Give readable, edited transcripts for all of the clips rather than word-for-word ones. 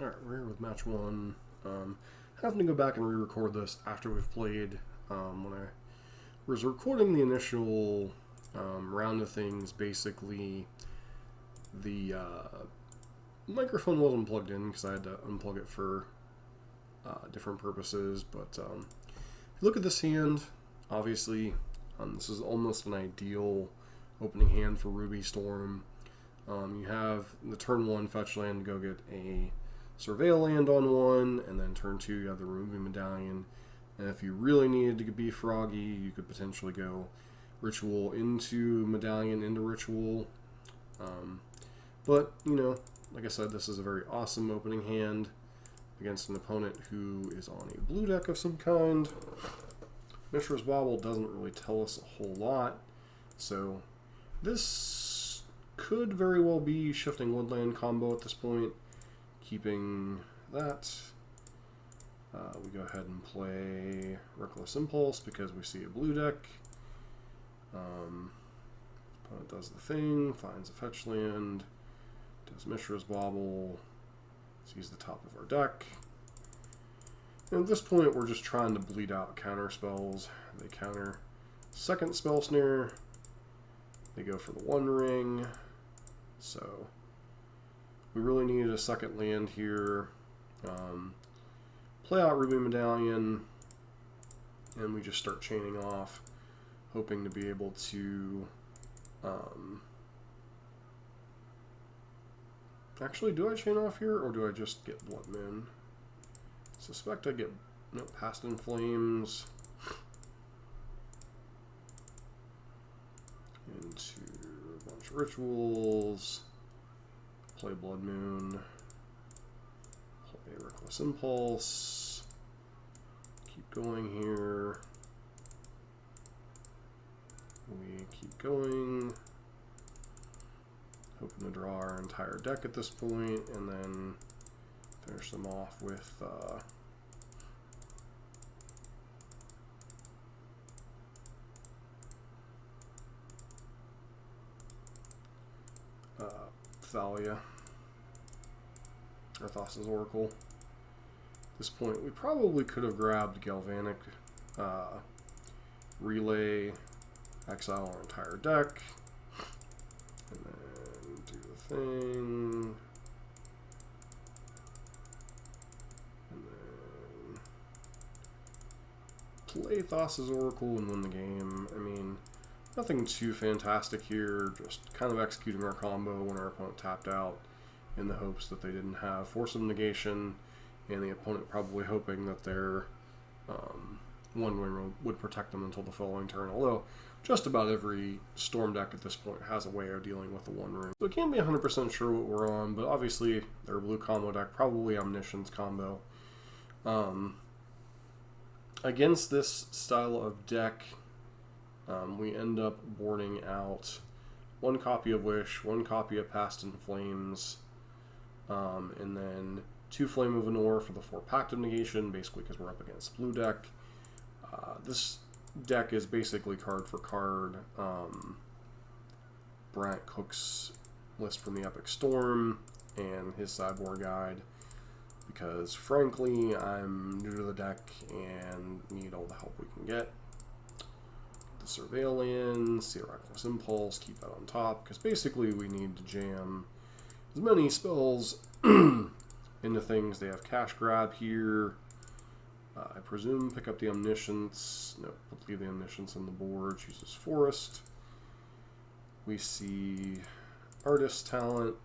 Alright, we're here with match one. Having to go back and re-record this after we've played. When I was recording the initial round of things, basically the microphone wasn't plugged in because I had to unplug it for different purposes. But if you look at this hand, obviously this is almost an ideal opening hand for Ruby Storm. You have the turn 1 fetch land to go get a Surveil land on one, and then turn 2 you have the Ruby Medallion. And if you really needed to be froggy, you could potentially go Ritual into Medallion into Ritual. But, you know, like I said, this is a very awesome opening hand against an opponent who is on a blue deck of some kind. Mishra's Bauble doesn't really tell us a whole lot, so this could very well be Shifting Woodland combo at this point. Keeping that, we go ahead and play Reckless Impulse because we see a blue deck. Opponent does the thing, finds a fetch land, does Mishra's Bauble, sees the top of our deck. And at this point, we're just trying to bleed out counter spells. They counter second Spell Snare. They go for the One Ring. So we really needed a second land here. Play out Ruby Medallion, and we just start chaining off, hoping to be able to... actually, do I chain off here, or do I just get Blood Moon? Suspect I get Past in Flames into a bunch of rituals. Play Blood Moon, play Reckless Impulse, keep going here, we keep going, hoping to draw our entire deck at this point, and then finish them off with Thalia. Thassa's Oracle. At this point, we probably could have grabbed Galvanic Relay, exile our entire deck, and then do the thing, and then play Thassa's Oracle and win the game. I mean, nothing too fantastic here, just kind of executing our combo when our opponent tapped out, in the hopes that they didn't have Force of Negation, and the opponent probably hoping that their One Ring would protect them until the following turn, although just about every Storm deck at this point has a way of dealing with the One Ring. So we can't be 100% sure what we're on, but obviously their blue combo deck, probably Omniscience combo. Against this style of deck, we end up boarding out 1 copy of Wish, 1 copy of Past in Flames, and then 2 Flame of Anor for the 4 Pact of Negation, basically because we're up against blue deck. This deck is basically card for card Bryant Cook's list from the Epic Storm and his sideboard guide, because frankly I'm new to the deck and need all the help we can get. The Surveil in, see a Reckless Impulse, keep that on top, because basically we need to jam as many spells into things. They have Cash Grab here. I presume pick up the Omniscience. No, leave the Omniscience on the board. Chooses Forest. We see Artist Talent.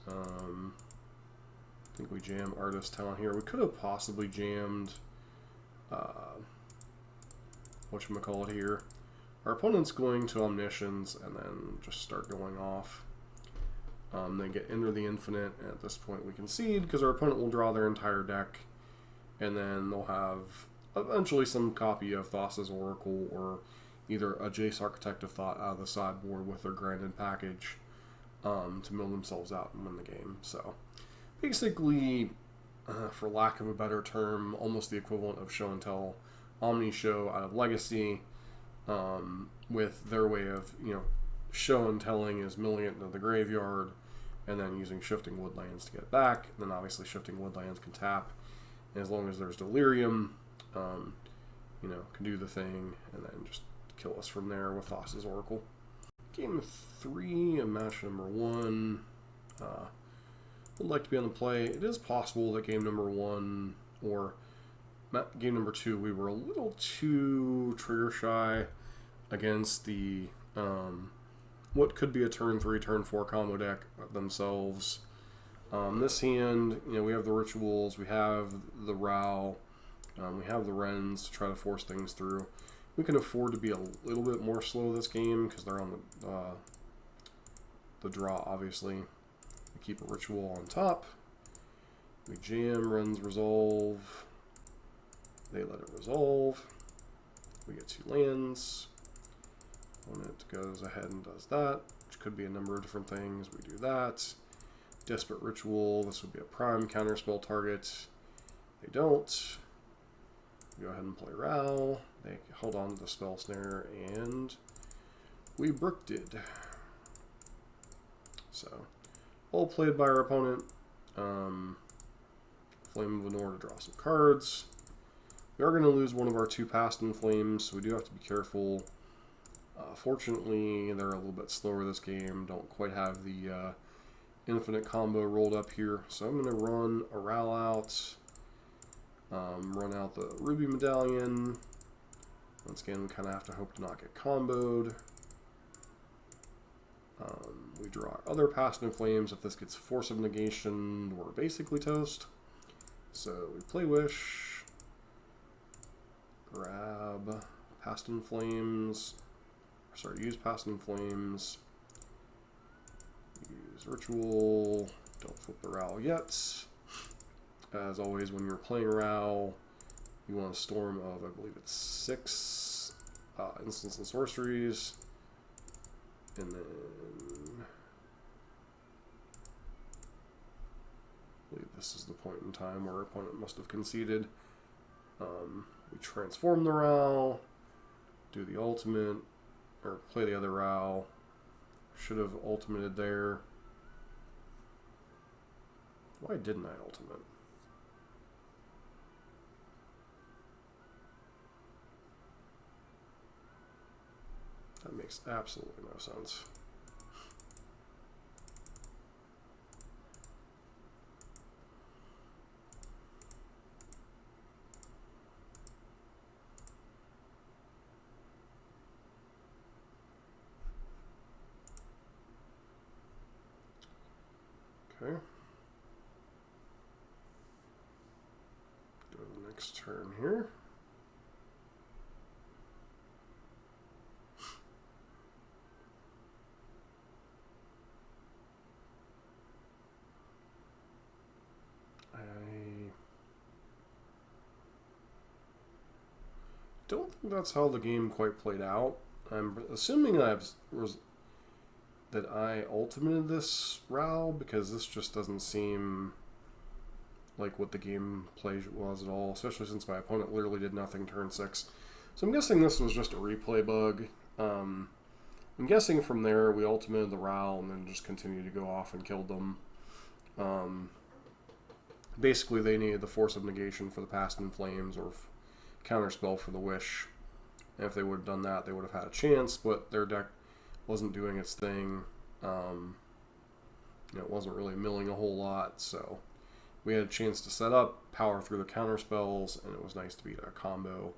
I think we jam Artist Talent here. We could have possibly jammed whatchamacallit here. Our opponent's going to Omniscience and then just start going off. They get Enter the Infinite, and at this point we concede because our opponent will draw their entire deck, and then they'll have eventually some copy of Thassa's Oracle or either a Jace Architect of Thought out of the sideboard with their granted package to mill themselves out and win the game. So basically, for lack of a better term, almost the equivalent of Show and Tell Omni Show out of Legacy, with their way of, you know, show and telling is milling it into the graveyard, and then using Shifting Woodlands to get back. And then obviously Shifting Woodlands can tap, and as long as there's Delirium, you know, can do the thing, and then just kill us from there with Thassa's Oracle. Game 3 of match number 1. Would like to be on the play. It is possible that game number 1 or game number 2 we were a little too trigger shy against the what could be a turn 3, turn 4 combo deck themselves. This hand, you know, we have the Rituals, we have the Rao, we have the Wrens to try to force things through. We can afford to be a little bit more slow this game because they're on the draw, obviously. We keep a Ritual on top. We jam, Wrens resolve. They let it resolve. We get 2 lands. Opponent goes ahead and does that, which could be a number of different things. We do that. Desperate Ritual. This would be a prime counterspell target. They don't. We go ahead and play Rao. They hold on to the spell snare, and we bricked it. So, all played by our opponent. Flame of Venor to draw some cards. We are going to lose one of our 2 Past in Flames, so we do have to be careful. Fortunately, they're a little bit slower this game. Don't quite have the infinite combo rolled up here. So I'm going to run a Rao out. Run out the Ruby Medallion. Once again, we kind of have to hope to not get comboed. We draw other Past in Flames. If this gets Force of Negation, we're basically toast. So we play Wish. Grab Past in Flames. Sorry, use Past in Flames. Use Ritual. Don't flip the Rao yet. As always, when you're playing Rao, you want a storm of, I believe it's 6 instants and sorceries. And then I believe this is the point in time where our opponent must have conceded. We transform the Rao, do the ultimate, or play the other Rao. Should have ultimated there. Why didn't I ultimate? That makes absolutely no sense. Okay. Go to the next turn here. I don't think that's how the game quite played out. I'm assuming that I ultimated this Rao because this just doesn't seem like what the game play was at all, especially since my opponent literally did nothing turn 6. So I'm guessing this was just a replay bug. I'm guessing from there we ultimated the Rao and then just continued to go off and killed them. Basically, they needed the Force of Negation for the Past in Flames or Counterspell for the Wish. And if they would have done that, they would have had a chance, but their deck wasn't doing its thing. It wasn't really milling a whole lot, so we had a chance to set up, power through the counterspells, and it was nice to beat a combo,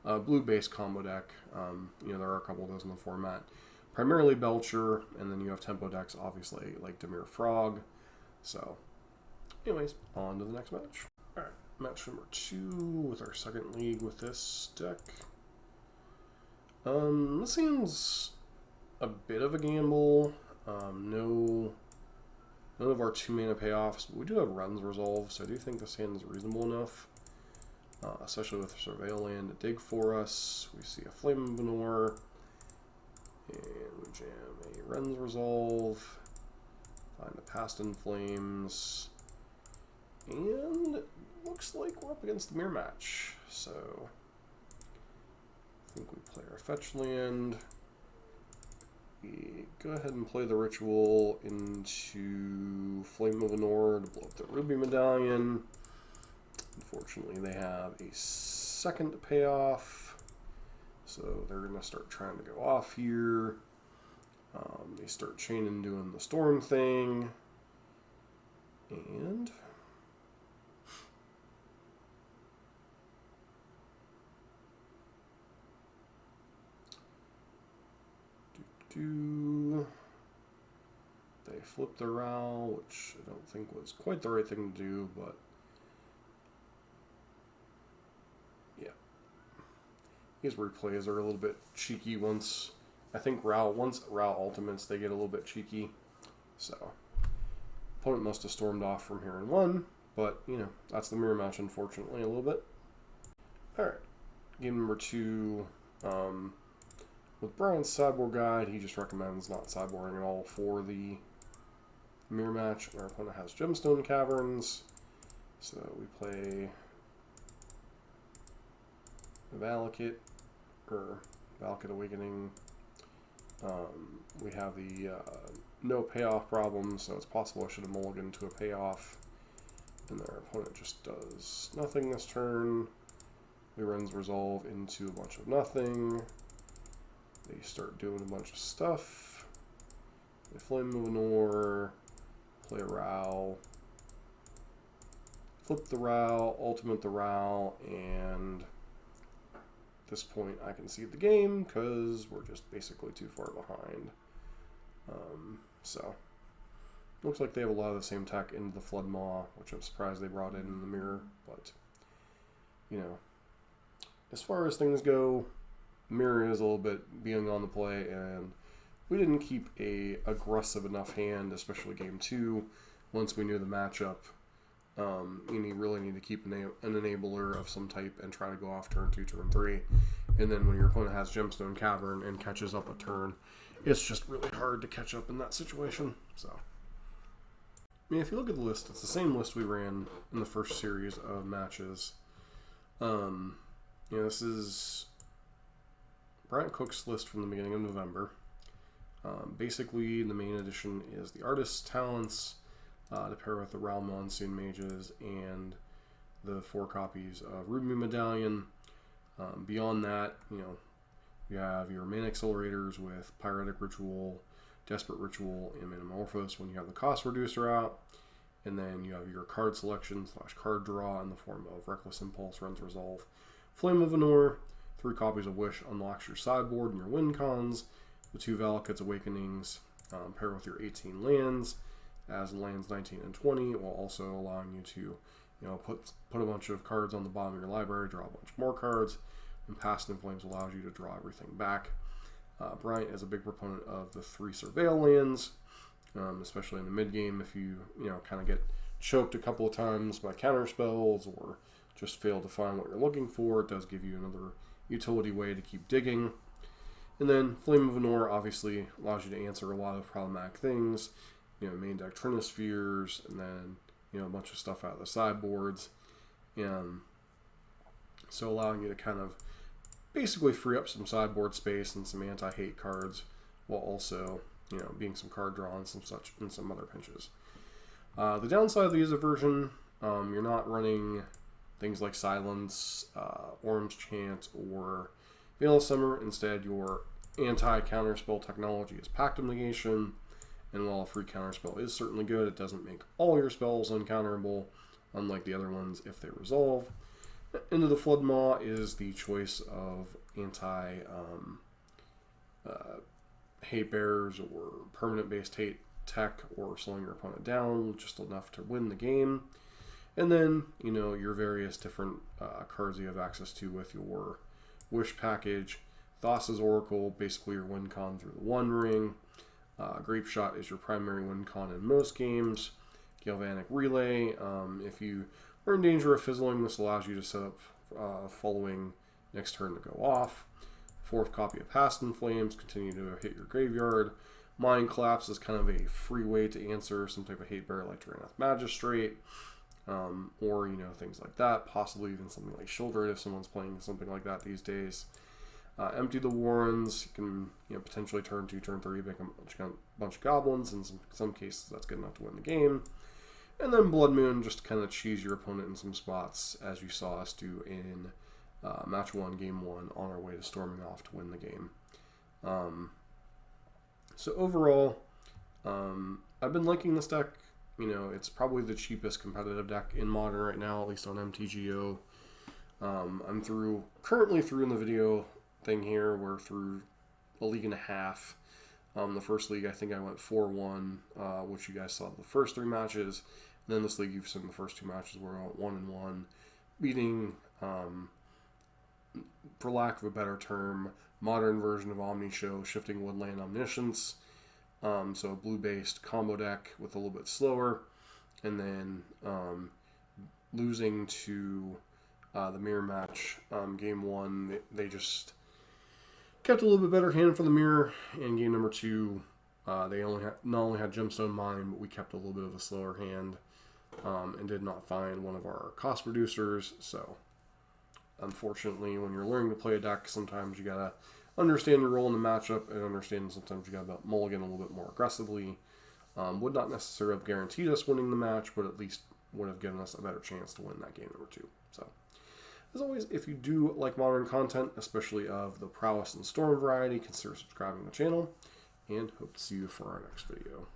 blue-based combo deck. There are a couple of those in the format. Primarily Belcher, and then you have tempo decks, obviously, like Dimir Frog. So, anyways, on to the next match. Alright, match number 2 with our second league with this deck. This seems a bit of a gamble. None of our 2-mana payoffs, but we do have Wrens Resolve, so I do think this hand is reasonable enough. Especially with Surveil Land to dig for us. We see a Flame of Venor, and we jam a Wrens Resolve, find a Past in Flames, and it looks like we're up against the mirror match. So I think we play our fetch land, we go ahead and play the ritual into Flame of Anor to blow up the Ruby Medallion. Unfortunately, they have a second payoff, so they're going to start trying to go off here. They start chaining, doing the storm thing, and they flip the Ral, which I don't think was quite the right thing to do, but yeah. These replays are a little bit cheeky once Ral ultimates, they get a little bit cheeky. So opponent must have stormed off from here and won, but you know, that's the mirror match, unfortunately, a little bit. Alright. Game number 2. With Brian's sideboard guide, he just recommends not sideboarding at all for the mirror match. Our opponent has Gemstone Caverns, so we play Valakut, or Valakut Awakening. We have the no payoff problem, so it's possible I should have mulliganed to a payoff. And our opponent just does nothing this turn. We runs Resolve into a bunch of nothing. They start doing a bunch of stuff. They Flame of Anor, play a Ral, flip the Ral, ultimate the Ral, and at this point I concede the game because we're just basically too far behind. So, looks like they have a lot of the same tech into the Flood Maw, which I'm surprised they brought in the mirror, but, you know, as far as things go, mirror is a little bit being on the play, and we didn't keep a aggressive enough hand, especially game 2, once we knew the matchup. You really need to keep an enabler of some type and try to go off turn 2, turn 3, and then when your opponent has Gemstone Cavern and catches up a turn, it's just really hard to catch up in that situation. So, I mean, if you look at the list, it's the same list we ran in the first series of matches. You know, this is Brian Cook's list from the beginning of November. Basically, the main addition is the Artist's Talents to pair with the Ral Monsoon Mages and the 4 copies of Ruby Medallion. Beyond that, you know, you have your Mana Accelerators with Pyretic Ritual, Desperate Ritual, and Metamorphose when you have the cost reducer out. And then you have your card selection / card draw in the form of Reckless Impulse, Runs Resolve, Flame of Anor, 3 copies of Wish unlocks your sideboard and your win cons. The 2 Valakut's Awakenings pair with your 18 lands as lands 19 and 20, while also allowing you to, you know, put a bunch of cards on the bottom of your library, draw a bunch more cards, and Past in Flames allows you to draw everything back. Bryant is a big proponent of the 3 Surveil lands, especially in the mid game. If you kind of get choked a couple of times by counter spells or just fail to find what you're looking for, it does give you another utility way to keep digging. And then Flame of Anor obviously allows you to answer a lot of problematic things, you know, main deck Trinispheres, and then, you know, a bunch of stuff out of the sideboards, and so allowing you to kind of basically free up some sideboard space and some anti-hate cards, while also, you know, being some card draw and some other pinches. The downside of the user version, you're not running things like Silence, Orange Chant, or Veil of Summer. Instead, your anti-counterspell technology is Pact of Negation, and while a free counterspell is certainly good, it doesn't make all your spells uncounterable, unlike the other ones if they resolve. Into the Flood Maw is the choice of hate bearers or permanent-based hate tech, or slowing your opponent down just enough to win the game. And then, you know, your various different cards you have access to with your Wish package. Thassa's Oracle, basically your win con through the One Ring. Grape Shot is your primary win con in most games. Galvanic Relay, if you are in danger of fizzling, this allows you to set up following next turn to go off. 4th copy of Past in Flames, continue to hit your graveyard. Mind Collapse is kind of a free way to answer some type of hate bearer like Tyranneth Magistrate, or, you know, things like that. Possibly even something like Children if someone's playing something like that these days. empty the Warrens. You can potentially turn 2, turn 3, make a bunch of goblins. In some cases, that's good enough to win the game. And then Blood Moon, just kind of cheese your opponent in some spots, as you saw us do in match 1, game 1, on our way to storming off to win the game. So overall, I've been liking this deck. It's probably the cheapest competitive deck in Modern right now, at least on MTGO. I'm currently through in the video thing here. We're through a league and a half. The first league, I think I went 4-1, which you guys saw the first 3 matches. And then this league, you've seen the first 2 matches where I went 1-1, beating, for lack of a better term, modern version of Omni Show, Shifting Woodland Omniscience. So a blue-based combo deck with a little bit slower. And then losing to the mirror match, game 1, they just kept a little bit better hand for the mirror. In game number 2, they not only had Gemstone Mine, but we kept a little bit of a slower hand and did not find one of our cost reducers. So unfortunately, when you're learning to play a deck, sometimes you gotta understand your role in the matchup and understand sometimes you gotta mulligan a little bit more aggressively. Would not necessarily have guaranteed us winning the match, but at least would have given us a better chance to win that game number 2. So, as always, if you do like Modern content, especially of the Prowess and Storm variety, consider subscribing to the channel, and hope to see you for our next video.